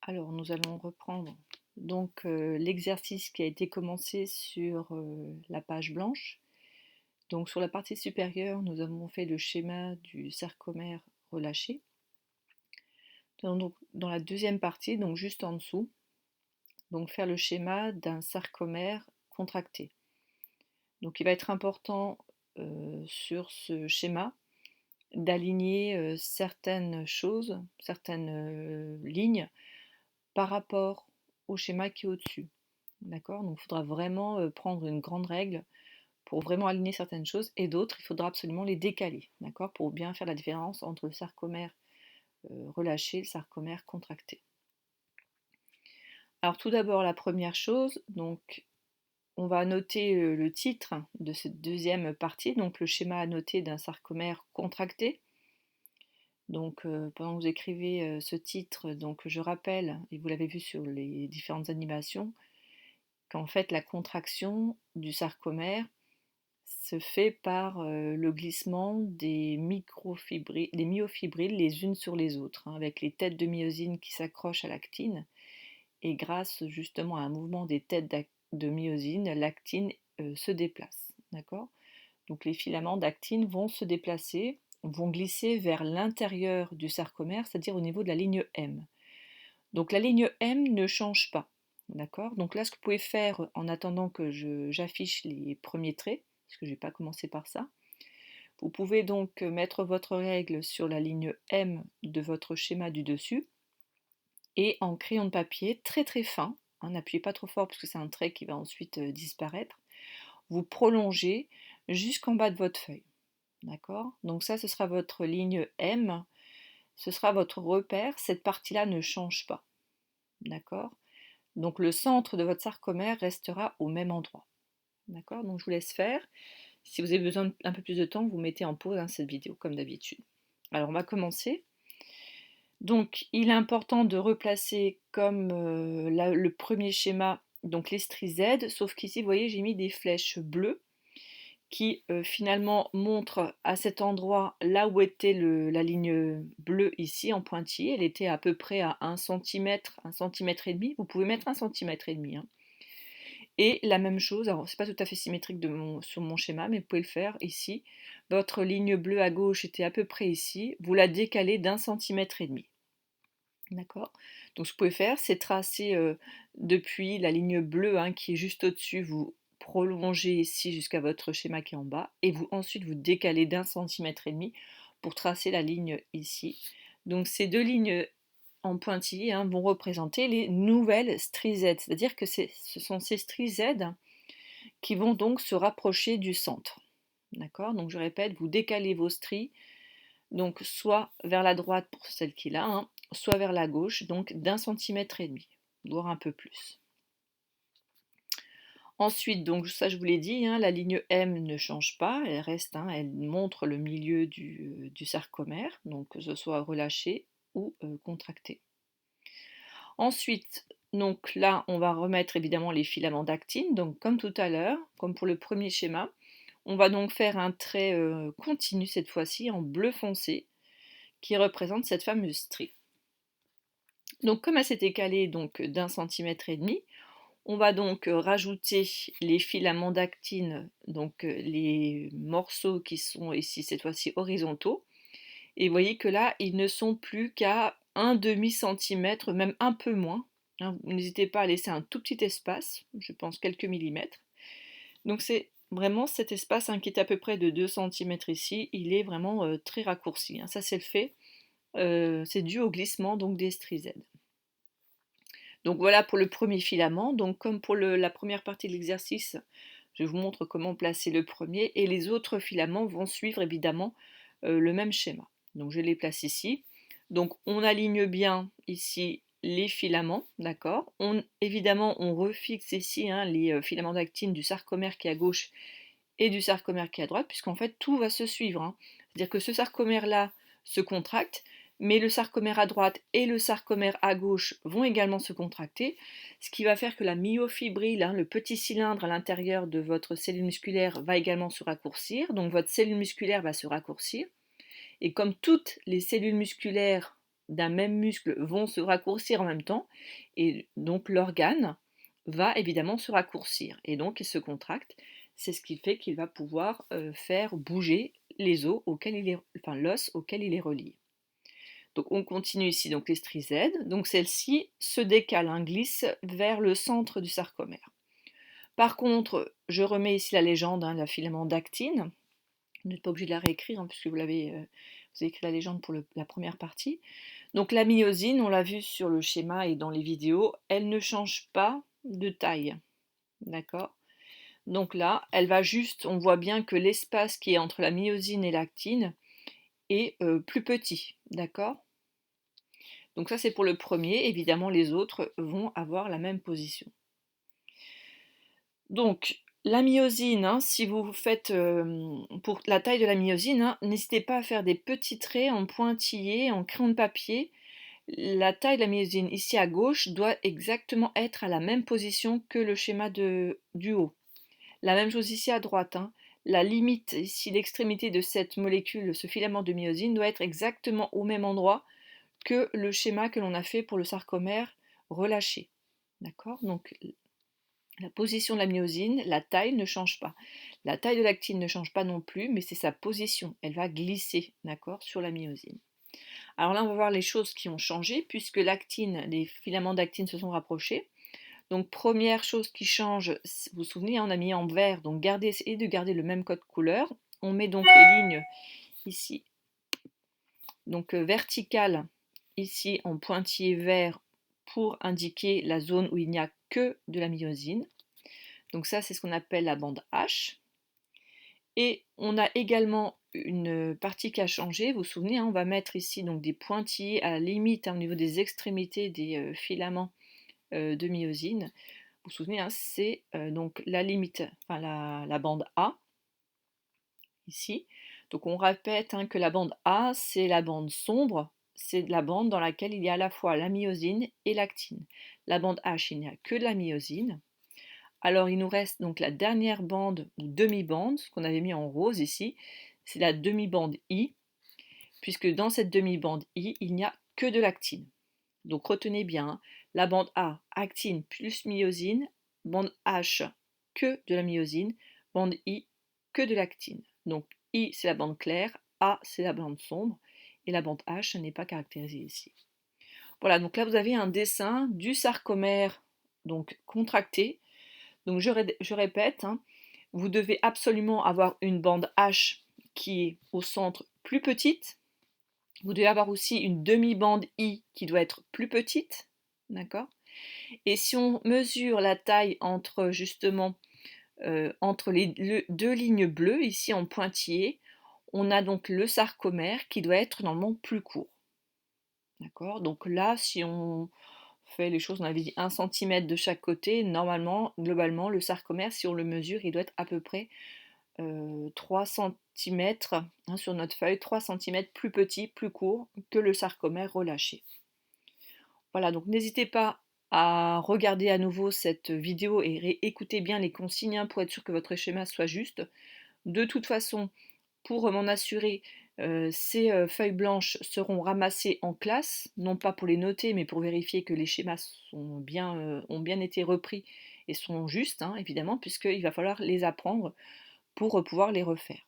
Alors, nous allons reprendre donc l'exercice qui a été commencé sur la page blanche. Donc, sur la partie supérieure, nous avons fait le schéma du sarcomère relâché. Donc, dans la deuxième partie, donc juste en dessous, donc faire le schéma d'un sarcomère contracté. Donc, il va être important sur ce schéma d'aligner certaines choses, certaines lignes par rapport au schéma qui est au-dessus. D'accord? Donc il faudra vraiment prendre une grande règle pour vraiment aligner certaines choses et d'autres, il faudra absolument les décaler, d'accord? Pour bien faire la différence entre le sarcomère relâché et le sarcomère contracté. Alors tout d'abord, la première chose, donc on va noter le titre de cette deuxième partie, donc le schéma à noter d'un sarcomère contracté. Donc pendant que vous écrivez ce titre, donc je rappelle, et vous l'avez vu sur les différentes animations, qu'en fait la contraction du sarcomère se fait par le glissement des myofibrilles les unes sur les autres, hein, avec les têtes de myosine qui s'accrochent à l'actine. Et grâce justement à un mouvement des têtes de myosine, l'actine se déplace. D'accord? Donc les filaments d'actine vont se déplacer, vont glisser vers l'intérieur du sarcomère, c'est-à-dire au niveau de la ligne M. Donc la ligne M ne change pas. D'accord? Donc là, ce que vous pouvez faire en attendant que j'affiche les premiers traits, parce que je ne vais pas commencer par ça, vous pouvez donc mettre votre règle sur la ligne M de votre schéma du dessus et en crayon de papier très très fin, hein, n'appuyez pas trop fort parce que c'est un trait qui va ensuite disparaître, vous prolongez jusqu'en bas de votre feuille. D'accord? Donc ça, ce sera votre ligne M, ce sera votre repère, cette partie-là ne change pas. D'accord? Donc le centre de votre sarcomère restera au même endroit. D'accord? Donc je vous laisse faire. Si vous avez besoin d'un peu plus de temps, vous mettez en pause cette vidéo, comme d'habitude. Alors on va commencer. Donc il est important de replacer comme le premier schéma, donc les stries Z, sauf qu'ici, vous voyez, j'ai mis des flèches bleues qui finalement montrent à cet endroit, là où était la ligne bleue ici, en pointillé, elle était à peu près à 1 cm, 1 cm et demi, vous pouvez mettre 1 cm et demi, hein. Et la même chose, alors c'est pas tout à fait symétrique sur mon schéma, mais vous pouvez le faire ici. Votre ligne bleue à gauche était à peu près ici, vous la décalez d'1 centimètre et demi. D'accord? Donc ce que vous pouvez faire, c'est tracer depuis la ligne bleue, hein, qui est juste au-dessus, vous prolongez ici jusqu'à votre schéma qui est en bas, et ensuite vous décalez d'1 centimètre et demi pour tracer la ligne ici. Donc ces deux lignes en pointillés, hein, vont représenter les nouvelles stries Z, c'est-à-dire que ce sont ces stries Z qui vont donc se rapprocher du centre. D'accord? Donc je répète, vous décalez vos stries, donc soit vers la droite pour celle qui l'a, hein, soit vers la gauche, donc d'1 centimètre et demi, voire un peu plus. Ensuite, donc ça je vous l'ai dit, hein, la ligne M ne change pas, elle reste, hein, elle montre le milieu du sarcomère, donc que ce soit relâché ou contracté. Ensuite, donc là, on va remettre évidemment les filaments d'actine. Donc comme tout à l'heure, comme pour le premier schéma, on va donc faire un trait continu cette fois-ci en bleu foncé qui représente cette fameuse strie. Donc comme elle s'était calée donc d'1 centimètre et demi, on va donc rajouter les filaments d'actine, donc les morceaux qui sont ici cette fois-ci horizontaux. Et vous voyez que là, ils ne sont plus qu'à un demi-centimètre, même un peu moins, hein. N'hésitez pas à laisser un tout petit espace, je pense quelques millimètres. Donc c'est vraiment cet espace, hein, qui est à peu près de 2 centimètres ici, il est vraiment très raccourci, hein. Ça c'est le fait, c'est dû au glissement donc des stries Z. Donc voilà pour le premier filament. Donc comme pour la première partie de l'exercice, je vous montre comment placer le premier et les autres filaments vont suivre évidemment le même schéma. Donc je les place ici. Donc on aligne bien ici les filaments, d'accord. Évidemment, on refixe ici, hein, les filaments d'actine du sarcomère qui est à gauche et du sarcomère qui est à droite, puisqu'en fait tout va se suivre, hein. C'est-à-dire que ce sarcomère-là se contracte, mais le sarcomère à droite et le sarcomère à gauche vont également se contracter, ce qui va faire que la myofibrille, hein, le petit cylindre à l'intérieur de votre cellule musculaire, va également se raccourcir, donc votre cellule musculaire va se raccourcir, et comme toutes les cellules musculaires d'un même muscle vont se raccourcir en même temps, et donc l'organe va évidemment se raccourcir, et donc il se contracte. C'est ce qui fait qu'il va pouvoir faire bouger les os auxquels il est, enfin l'os auquel il est relié. Donc on continue ici, donc les strisaides. Donc celle-ci se décale, hein, glisse vers le centre du sarcomère. Par contre, je remets ici la légende, hein, la filament d'actine. Vous n'êtes pas obligé de la réécrire, hein, puisque vous avez écrit la légende pour la première partie. Donc la myosine, on l'a vu sur le schéma et dans les vidéos, elle ne change pas de taille. D'accord? Donc là, elle va juste, on voit bien que l'espace qui est entre la myosine et l'actine est plus petit. D'accord? Donc ça c'est pour le premier, évidemment les autres vont avoir la même position. Donc la myosine, hein, si vous faites pour la taille de la myosine, hein, n'hésitez pas à faire des petits traits en pointillés, en crayon de papier. La taille de la myosine ici à gauche doit exactement être à la même position que le schéma du haut. La même chose ici à droite, hein. La limite, ici l'extrémité de cette molécule, ce filament de myosine, doit être exactement au même endroit que le schéma que l'on a fait pour le sarcomère relâché. D'accord? Donc la position de la myosine, la taille ne change pas. La taille de l'actine ne change pas non plus, mais c'est sa position. Elle va glisser, d'accord, sur la myosine. Alors là, on va voir les choses qui ont changé, puisque l'actine, les filaments d'actine se sont rapprochés. Donc première chose qui change, vous vous souvenez, on a mis en vert, donc essayez de garder le même code couleur. On met donc les lignes ici, donc verticales, ici en pointillé vert pour indiquer la zone où il n'y a que de la myosine. Donc ça, c'est ce qu'on appelle la bande H. Et on a également une partie qui a changé, vous vous souvenez, hein, on va mettre ici donc des pointillés à la limite, hein, au niveau des extrémités des filaments de myosine. Vous vous souvenez, hein, c'est donc la limite, enfin la bande A, ici. Donc on répète, hein, que la bande A, c'est la bande sombre, c'est la bande dans laquelle il y a à la fois la myosine et l'actine. La bande H, il n'y a que de la myosine. Alors il nous reste donc la dernière bande ou demi-bande, ce qu'on avait mis en rose ici, c'est la demi-bande I, puisque dans cette demi-bande I, il n'y a que de l'actine. Donc retenez bien, hein, la bande A, actine plus myosine, bande H, que de la myosine, bande I, que de l'actine. Donc I, c'est la bande claire, A, c'est la bande sombre, et la bande H n'est pas caractérisée ici. Voilà, donc là vous avez un dessin du sarcomère donc contracté. Donc je répète, hein, vous devez absolument avoir une bande H qui est au centre plus petite. Vous devez avoir aussi une demi-bande I qui doit être plus petite. D'accord? Et si on mesure la taille entre justement entre les deux lignes bleues, ici en pointillé, on a donc le sarcomère qui doit être normalement plus court. D'accord? Donc là, si on fait les choses, on avait dit 1 cm de chaque côté, normalement, globalement, le sarcomère, si on le mesure, il doit être à peu près 3 cm, hein, sur notre feuille, 3 cm plus petit, plus court que le sarcomère relâché. Voilà, donc n'hésitez pas à regarder à nouveau cette vidéo et écouter bien les consignes, hein, pour être sûr que votre schéma soit juste. De toute façon, pour m'en assurer, ces feuilles blanches seront ramassées en classe, non pas pour les noter, mais pour vérifier que les schémas ont bien été repris et sont justes, hein, évidemment, puisqu'il va falloir les apprendre pour pouvoir les refaire.